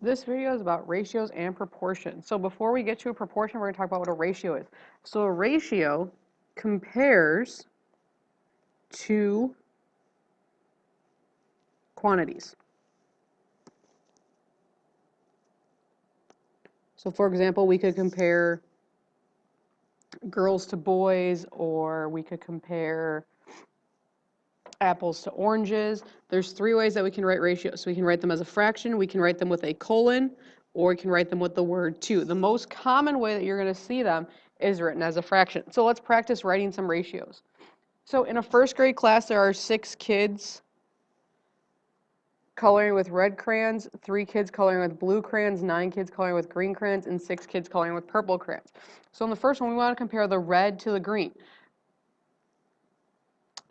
This video is about ratios and proportions. So before we get to a proportion, we're going to talk about what a ratio is. So a ratio compares two quantities. So for example, we could compare girls to boys, or we could compare apples to oranges. There's three ways that we can write ratios. So we can write them as a fraction, we can write them with a colon, or we can write them with the word to. The most common way that you're going to see them is written as a fraction. So let's practice writing some ratios. So in a first grade class, there are 6 kids coloring with red crayons, 3 kids coloring with blue crayons, 9 kids coloring with green crayons, and 6 kids coloring with purple crayons. So in the first one, we want to compare the red to the green.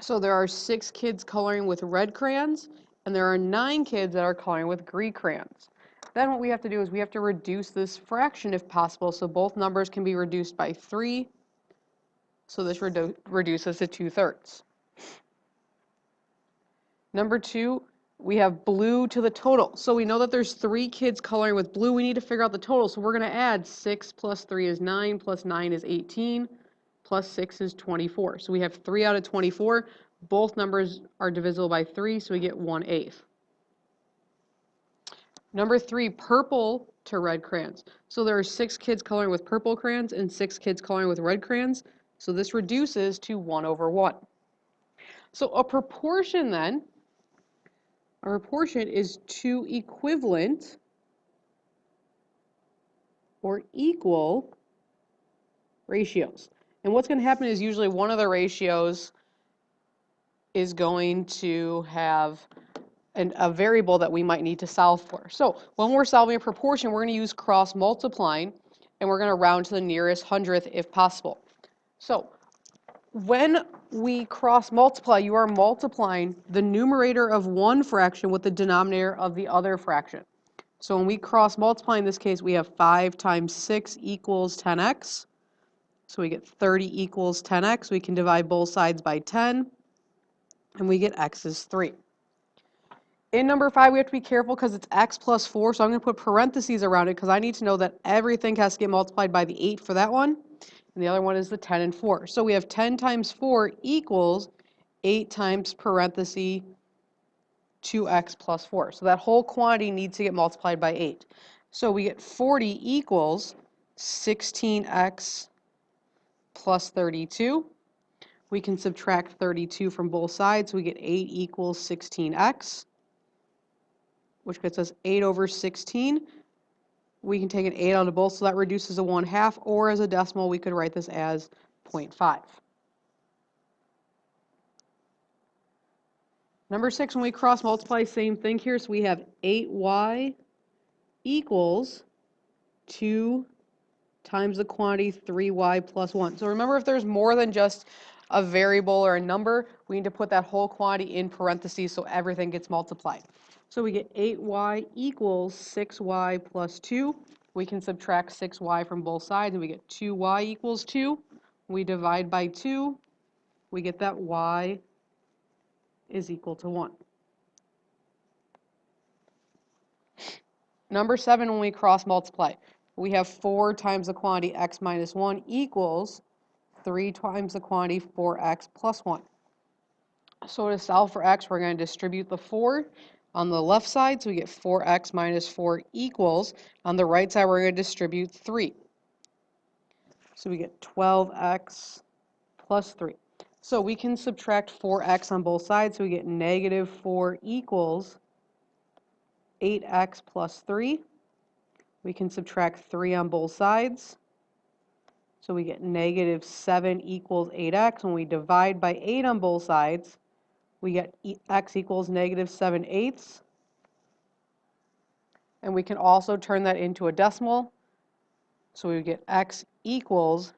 So there are 6 kids coloring with red crayons, and there are 9 kids that are coloring with green crayons. Then what we have to do is we have to reduce this fraction if possible, so both numbers can be reduced by 3. So this reduces to 2/3. Number 2, we have blue to the total. So we know that there's 3 kids coloring with blue. We need to figure out the total. So we're going to add 6 plus 3 is 9, plus 9 is 18, plus 6 is 24. So we have 3 out of 24. Both numbers are divisible by 3, so we get 1/8. Number 3, purple to red crayons. So there are 6 kids coloring with purple crayons and 6 kids coloring with red crayons. So this reduces to 1/1. So a proportion then, a proportion is 2 equivalent or equal ratios. And what's going to happen is usually one of the ratios is going to have a variable that we might need to solve for. So when we're solving a proportion, we're going to use cross multiplying, and we're going to round to the nearest hundredth if possible. So when we cross multiply, you are multiplying the numerator of one fraction with the denominator of the other fraction. So when we cross multiply, in this case, we have 5 times 6 equals 10x. So we get 30 equals 10x. We can divide both sides by 10, and we get x is 3. In number 5, we have to be careful because it's x plus 4, so I'm going to put parentheses around it because I need to know that everything has to get multiplied by the 8 for that one, and the other one is the 10 and 4. So we have 10 times 4 equals 8 times parenthesis 2x plus 4. So that whole quantity needs to get multiplied by 8. So we get 40 equals 16x plus 32. We can subtract 32 from both sides, so we get 8 equals 16x, which gets us 8 over 16. We can take an 8 out of both, so that reduces to 1/2, or as a decimal, we could write this as 0.5. Number 6, when we cross multiply, same thing here, so we have 8y equals 2 times the quantity 3y plus 1. So remember, if there's more than just a variable or a number, we need to put that whole quantity in parentheses so everything gets multiplied. So we get 8y equals 6y plus 2. We can subtract 6y from both sides, and we get 2y equals 2. We divide by 2. We get that y is equal to 1. Number 7, when we cross multiply, we have 4 times the quantity x minus 1 equals 3 times the quantity 4x plus 1. So to solve for x, we're going to distribute the 4 on the left side, so we get 4x minus 4 equals, on the right side, we're going to distribute 3. So we get 12x plus 3. So we can subtract 4x on both sides, so we get negative 4 equals 8x plus 3. We can subtract 3 on both sides, so we get negative 7 equals 8x. When we divide by 8 on both sides, we get x equals negative 7/8. And we can also turn that into a decimal. So we get x equals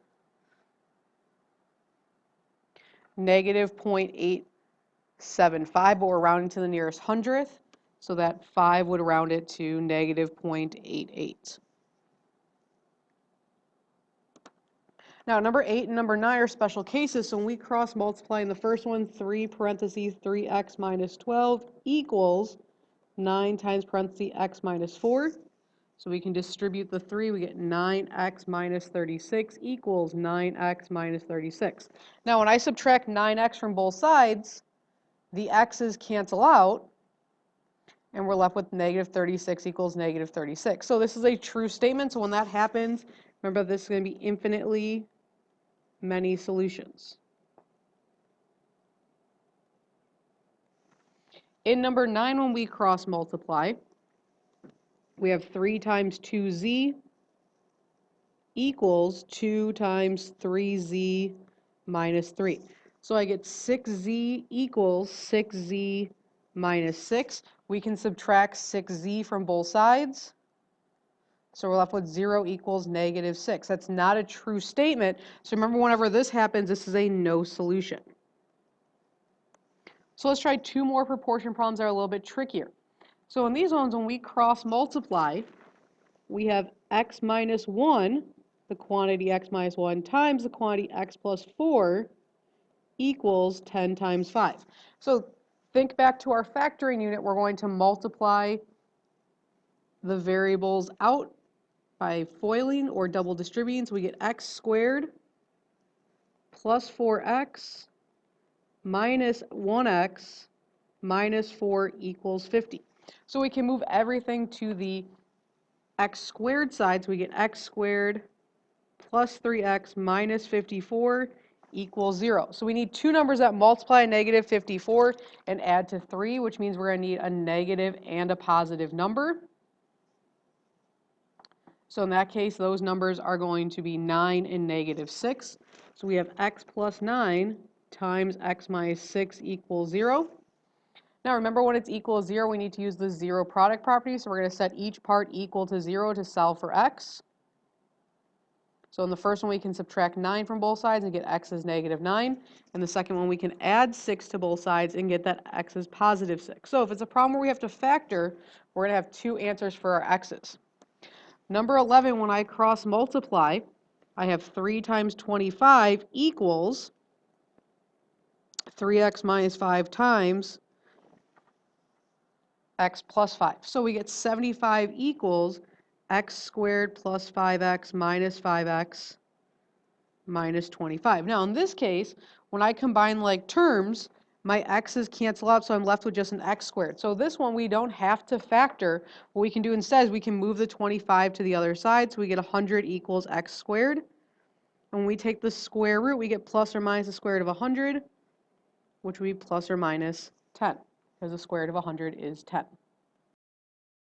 negative 0.875, but we're rounding to the nearest hundredth. So that 5 would round it to negative 0.88. Now, number 8 and number 9 are special cases. So when we cross multiply in the first one, 3 parentheses 3x minus 12 equals 9 times parentheses x minus 4. So we can distribute the 3, we get 9x minus 36 equals 9x minus 36. Now when I subtract 9x from both sides, the x's cancel out, and we're left with negative 36 equals negative 36. So this is a true statement, so when that happens, remember this is going to be infinitely many solutions. In number 9, when we cross multiply, we have 3 times 2z equals 2 times 3z minus 3. So I get 6z equals 6z minus 6. We can subtract 6z from both sides. So we're left with 0 equals negative 6. That's not a true statement. So remember, whenever this happens, this is a no solution. So let's try 2 more proportion problems that are a little bit trickier. So in these ones, when we cross multiply, we have x minus 1, the quantity x minus 1, times the quantity x plus 4 equals 10 times 5. So think back to our factoring unit. We're going to multiply the variables out by foiling or double distributing. So we get x squared plus 4x minus 1x minus 4 equals 50. So we can move everything to the x squared side. So we get x squared plus 3x minus 54 equals 0. So we need 2 numbers that multiply negative 54 and add to 3, which means we're going to need a negative and a positive number. So in that case, those numbers are going to be 9 and negative 6. So we have x plus 9 times x minus 6 equals 0. Now remember, when it's equal to 0, we need to use the zero product property. So we're going to set each part equal to 0 to solve for x. So in the first one, we can subtract 9 from both sides and get x is negative 9. And the second one, we can add 6 to both sides and get that x is positive 6. So if it's a problem where we have to factor, we're going to have 2 answers for our x's. Number 11, when I cross multiply, I have 3 times 25 equals 3x minus 5 times x plus 5. So we get 75 equals x squared plus 5x minus 5x minus 25. Now in this case, when I combine like terms, my x's cancel out, so I'm left with just an x squared. So this one we don't have to factor. What we can do instead is we can move the 25 to the other side, so we get 100 equals x squared. And when we take the square root, we get plus or minus the square root of 100, which would be plus or minus 10, because the square root of 100 is 10.